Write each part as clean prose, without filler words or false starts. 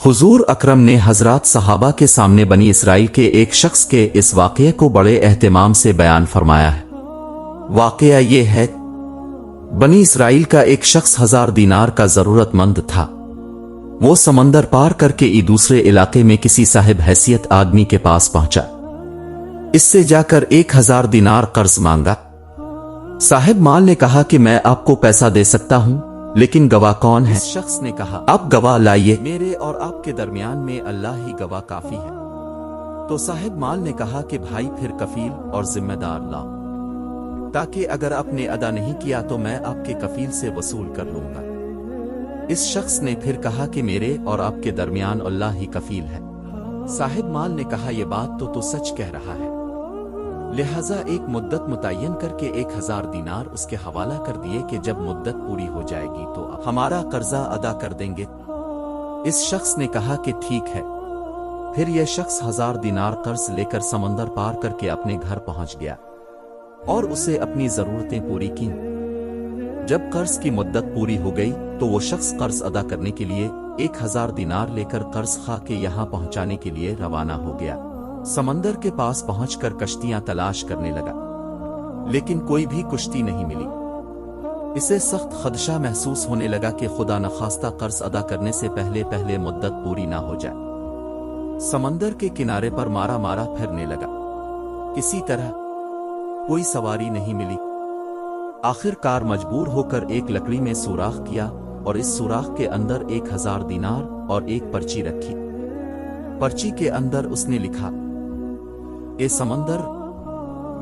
हुजूर अकरम ने हजरात सहाबा के सामने बनी इसराइल के एक शख्स के इस वाक़ये को बड़े एहतिमाम से बयान फरमाया है। वाक़या ये है, बनी इसराइल का एक शख्स 1000 दीनार का जरूरतमंद था। वो समंदर पार करके दूसरे इलाके में किसी साहिब हैसियत आदमी के पास पहुंचा। इससे जाकर 1000 दीनार कर्ज मांगा। साहिब माल ने कहा कि मैं आपको पैसा दे सकता हूं, लेकिन गवाह कौन है? इस शख्स ने कहा, आप गवाह लाइए, मेरे और आपके दरमियान में अल्लाह ही गवाह काफी है। तो साहिब माल ने कहा कि भाई फिर कफील और जिम्मेदार लाओ, ताकि अगर आपने अदा नहीं किया तो मैं आपके कफील से वसूल कर लूंगा। इस शख्स ने फिर कहा कि मेरे और आपके दरमियान अल्लाह ही कफील है। साहिब माल ने कहा, यह बात तो सच कह रहा है, लिहाजा एक मुद्दत मुतय्यन करके 1000 दीनार उसके हवाला कर दिए कि जब मुद्दत पूरी हो जाएगी तो हमारा कर्जा अदा कर देंगे। इस शख्स ने कहा कि ठीक है। फिर यह शख्स 1000 दीनार कर्ज लेकर समंदर पार करके अपने घर पहुंच गया और उसे अपनी जरूरतें पूरी की। जब कर्ज की मुद्दत पूरी हो गई तो वो शख्स कर्ज अदा करने के लिए 1000 दीनार लेकर कर्ज खा के यहां पहुंचाने के लिए रवाना हो गया। समंदर के पास पहुंचकर कश्तियां तलाश करने लगा, लेकिन कोई भी कश्ती नहीं मिली। इसे सख्त खदशा महसूस होने लगा कि खुदा नखास्ता कर्ज अदा करने से पहले पहले मुद्दत पूरी ना हो जाए। समंदर के किनारे पर मारा मारा फिरने लगा, किसी तरह कोई सवारी नहीं मिली। आखिरकार मजबूर होकर एक लकड़ी में सुराख किया और इस सुराख के अंदर 1000 दीनार और एक पर्ची रखी। पर्ची के अंदर उसने लिखा, ए समंदर,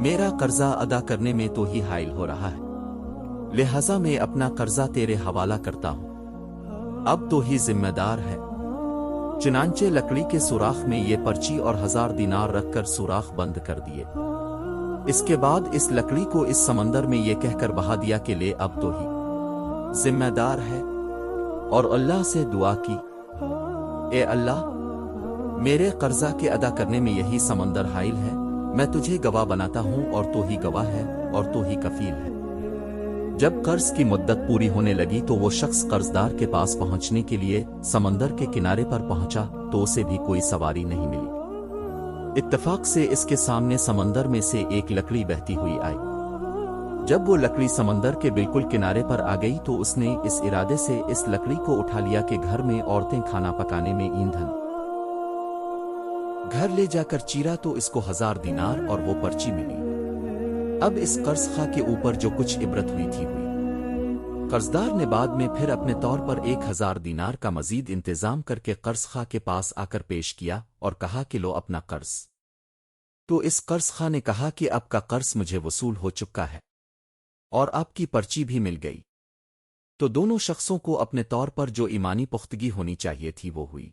मेरा कर्जा अदा करने में तो ही हाइल हो रहा है, लिहाजा मैं अपना कर्जा तेरे हवाला करता हूं, अब तो ही जिम्मेदार है। चुनांचे लकड़ी के सुराख में ये पर्ची और 1000 दीनार रखकर सुराख बंद कर दिए। इसके बाद इस लकड़ी को इस समंदर में ये कहकर बहा दिया कि ले, अब तो ही जिम्मेदार है, और अल्लाह से दुआ की, ए अल्लाह, मेरे कर्जा के अदा करने में यही समंदर हाइल है, मैं तुझे गवाह बनाता हूं और तू ही गवाह है और तू ही कफील है। जब कर्ज की मुद्दत पूरी होने लगी तो वो शख्स कर्जदार के पास पहुंचने के लिए समंदर के किनारे पर पहुंचा तो उसे भी कोई सवारी नहीं मिली। इत्तेफाक से इसके सामने समंदर में से एक लकड़ी बहती हुई आई। जब वो लकड़ी समंदर के बिल्कुल किनारे पर आ गई तो उसने इस इरादे से इस लकड़ी को उठा लिया कि घर में औरतें खाना पकाने में ईंधन घर ले जाकर चीरा तो इसको 1000 दीनार और वो पर्ची मिली। अब इस कर्ज खा के ऊपर जो कुछ इबरत हुई थी हुई। कर्जदार ने बाद में फिर अपने तौर पर 1000 दीनार का मजीद इंतजाम करके कर्ज खा के पास आकर पेश किया और कहा कि लो अपना कर्ज। तो इस कर्ज खा ने कहा कि आपका कर्ज मुझे वसूल हो चुका है और आपकी पर्ची भी मिल गई। तो दोनों शख्सों को अपने तौर पर जो ईमानी पुख्तगी होनी चाहिए थी वो हुई।